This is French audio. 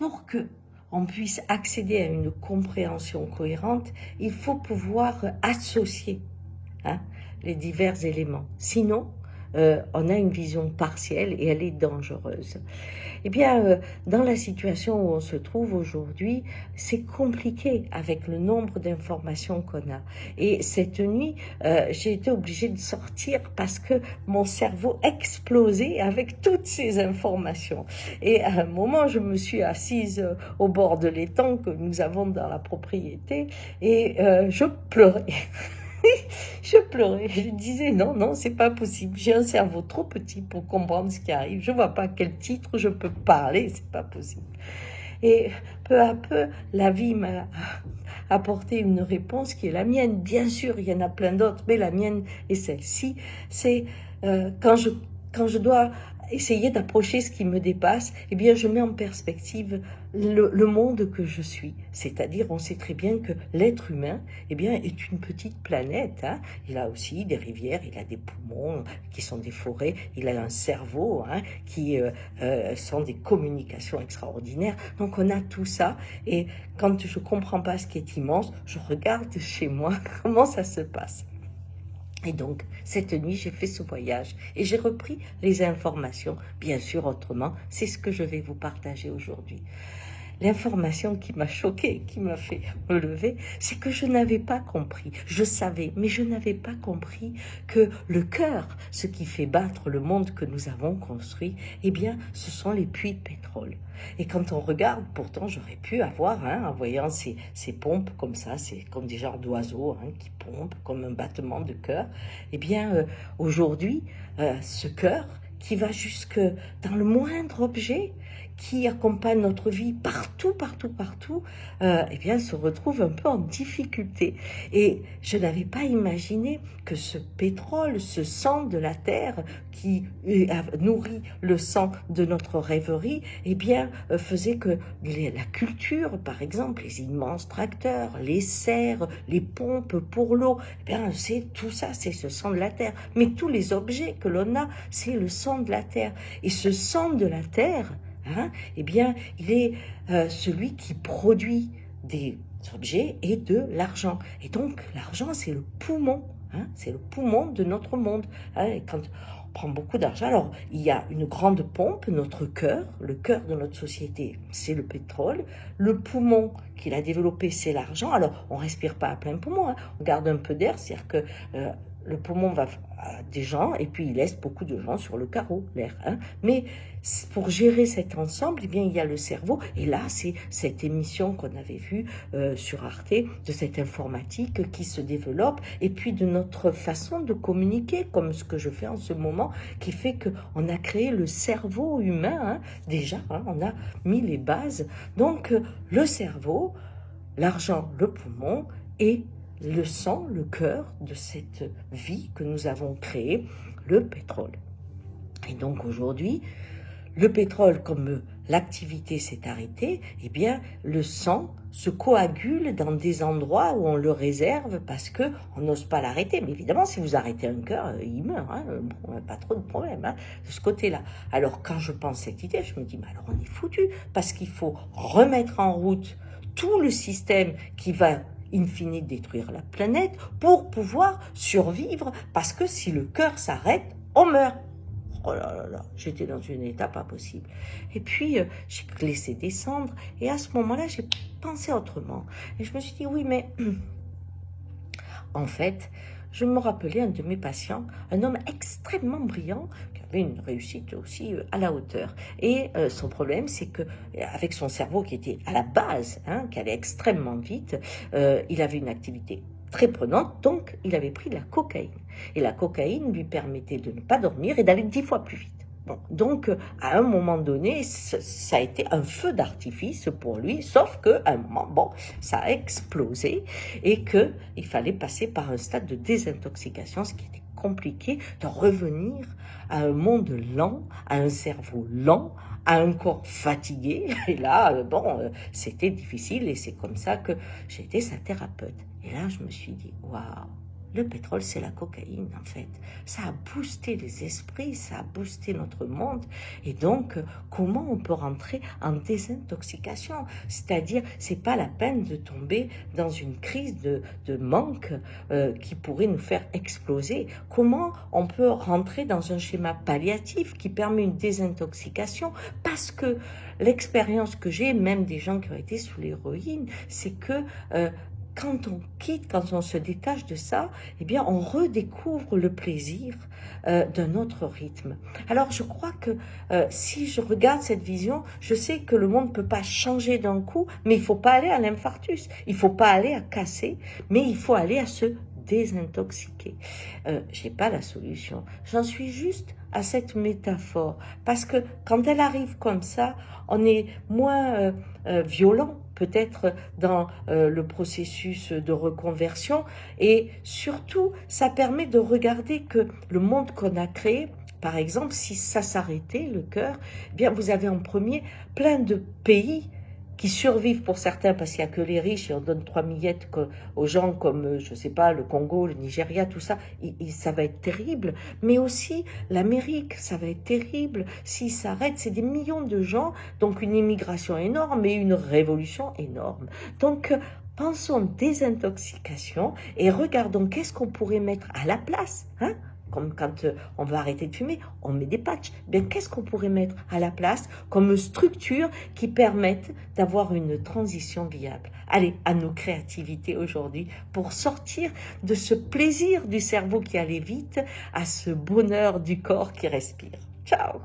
pour que on puisse accéder à une compréhension cohérente, il faut pouvoir associer les divers éléments. Sinon, on a une vision partielle et elle est dangereuse. Eh bien, dans la situation où on se trouve aujourd'hui, c'est compliqué avec le nombre d'informations qu'on a. Et cette nuit, j'ai été obligée de sortir parce que mon cerveau explosait avec toutes ces informations. Et à un moment, je me suis assise au bord de l'étang que nous avons dans la propriété et je pleurais. Je pleurais, je disais non, c'est pas possible. J'ai un cerveau trop petit pour comprendre ce qui arrive. Je vois pas quel titre je peux parler, c'est pas possible. Et peu à peu, la vie m'a apporté une réponse qui est la mienne. Bien sûr, il y en a plein d'autres, mais la mienne est celle-ci. C'est quand je dois essayer d'approcher ce qui me dépasse, eh bien, je mets en perspective le monde que je suis. C'est-à-dire, on sait très bien que l'être humain, eh bien, est une petite planète. Il a aussi des rivières, il a des poumons qui sont des forêts, il a un cerveau qui sont des communications extraordinaires. Donc, on a tout ça. Et quand je comprends pas ce qui est immense, je regarde chez moi comment ça se passe. Et donc, cette nuit, j'ai fait ce voyage et j'ai repris les informations, bien sûr autrement. C'est ce que je vais vous partager aujourd'hui. L'information qui m'a choquée, qui m'a fait me lever, c'est que je n'avais pas compris. Je savais, mais je n'avais pas compris que le cœur, ce qui fait battre le monde que nous avons construit, eh bien, ce sont les puits de pétrole. Et quand on regarde, pourtant, j'aurais pu avoir, en voyant ces pompes comme ça, c'est comme des genres d'oiseaux qui pompent, comme un battement de cœur. Eh bien, aujourd'hui, ce cœur qui va jusque dans le moindre objet, qui accompagne notre vie partout, eh bien, se retrouve un peu en difficulté. Et je n'avais pas imaginé que ce pétrole, ce sang de la terre qui nourrit le sang de notre rêverie, eh bien, faisait que la culture, par exemple, les immenses tracteurs, les serres, les pompes pour l'eau, eh bien, c'est tout ça, c'est ce sang de la terre. Mais tous les objets que l'on a, c'est le sang de la terre. Et ce sang de la terre, eh bien, il est celui qui produit des objets et de l'argent. Et donc, l'argent, c'est le poumon, c'est le poumon de notre monde. Et quand on prend beaucoup d'argent, alors, il y a une grande pompe, notre cœur, le cœur de notre société, c'est le pétrole. Le poumon qu'il a développé, c'est l'argent. Alors, on respire pas à plein poumon, on garde un peu d'air, c'est-à-dire que le poumon va à des gens et puis il laisse beaucoup de gens sur le carreau, l'air. Mais pour gérer cet ensemble, eh bien, il y a le cerveau. Et là, c'est cette émission qu'on avait vue sur Arte, de cette informatique qui se développe et puis de notre façon de communiquer, comme ce que je fais en ce moment, qui fait qu'on a créé le cerveau humain. Déjà, on a mis les bases. Donc, le cerveau, l'argent, le poumon et le sang, le cœur de cette vie que nous avons créée, le pétrole. Et donc aujourd'hui, le pétrole, comme l'activité s'est arrêtée, eh bien, le sang se coagule dans des endroits où on le réserve parce que on n'ose pas l'arrêter. Mais évidemment, si vous arrêtez un cœur, il meurt. Bon, pas trop de problème de ce côté-là. Alors, quand je pense cette idée, je me dis, mais alors on est foutu parce qu'il faut remettre en route tout le système qui va in fine détruire la planète pour pouvoir survivre, parce que si le cœur s'arrête, on meurt. Oh là là, j'étais dans un état pas possible. Et puis, j'ai laissé descendre, et à ce moment-là, j'ai pensé autrement. Et je me suis dit, oui, mais en fait, je me rappelais un de mes patients, un homme extrêmement brillant, qui avait une réussite aussi à la hauteur. Et son problème, c'est que avec son cerveau qui était à la base, qui allait extrêmement vite, il avait une activité très prenante, donc il avait pris de la cocaïne. Et la cocaïne lui permettait de ne pas dormir et d'aller 10 fois plus vite. Bon, donc, à un moment donné, ça a été un feu d'artifice pour lui, sauf qu'à un moment, ça a explosé et qu'il fallait passer par un stade de désintoxication, ce qui était compliqué, de revenir à un monde lent, à un cerveau lent, à un corps fatigué. Et là, c'était difficile et c'est comme ça que j'ai été sa thérapeute. Et là, je me suis dit, waouh, Le pétrole, c'est la cocaïne, en fait. Ça a boosté les esprits, ça a boosté notre monde. Et donc, comment on peut rentrer en désintoxication? C'est-à-dire, c'est pas la peine de tomber dans une crise de manque qui pourrait nous faire exploser. Comment on peut rentrer dans un schéma palliatif qui permet une désintoxication? Parce que l'expérience que j'ai, même des gens qui ont été sous l'héroïne, c'est que quand on quitte, quand on se détache de ça, eh bien, on redécouvre le plaisir d'un autre rythme. Alors, je crois que si je regarde cette vision, je sais que le monde ne peut pas changer d'un coup, mais il ne faut pas aller à l'infarctus, il ne faut pas aller à casser, mais il faut aller à se désintoxiquer. Je n'ai pas la solution, j'en suis juste à cette métaphore, parce que quand elle arrive comme ça, on est moins violent peut-être dans le processus de reconversion, et surtout ça permet de regarder que le monde qu'on a créé, par exemple, si ça s'arrêtait, le cœur, eh bien vous avez en premier plein de pays qui survivent pour certains parce qu'il n'y a que les riches et on donne 3 miettes aux gens comme, je ne sais pas, le Congo, le Nigeria, tout ça, ça va être terrible. Mais aussi l'Amérique, ça va être terrible. S'ils s'arrêtent, c'est des millions de gens, donc une immigration énorme et une révolution énorme. Donc, pensons désintoxication et regardons qu'est-ce qu'on pourrait mettre à la place, hein? Comme quand on va arrêter de fumer, on met des patchs. Bien, qu'est-ce qu'on pourrait mettre à la place comme structure qui permette d'avoir une transition viable? Allez, à nos créativités aujourd'hui pour sortir de ce plaisir du cerveau qui allait vite à ce bonheur du corps qui respire. Ciao!